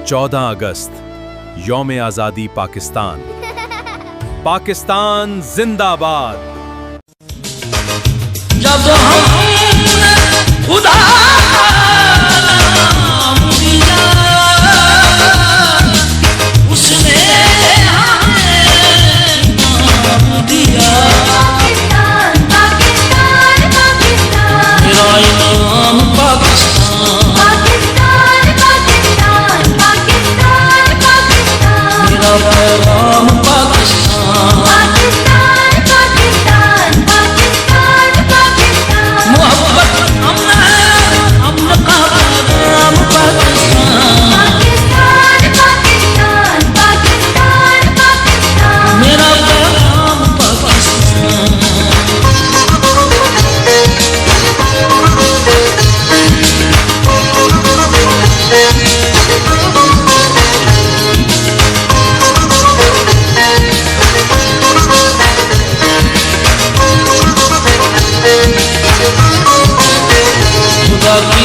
14 अगस्त यौम आजादी पाकिस्तान। पाकिस्तान जिंदाबाद। जब हमने खुदा नाम दिया, उसने हमें नाम दिया। पाकिस्तान पाकिस्तान पाकिस्तान, मेरा इनाम पाकिस्तान। पाकिस्तान पाकिस्तान पाकिस्तान पाकिस्तान, मेरा पैगाम पाकिस्तान। पाकिस्तान पाकिस्तान पाकिस्तान पाकिस्तान, मोहब्बत अमन का पैगाम पाकिस्तान। पाकिस्तान पाकिस्तान पाकिस्तान पाकिस्तान, मेरा पैगाम पाकिस्तान। खुदा की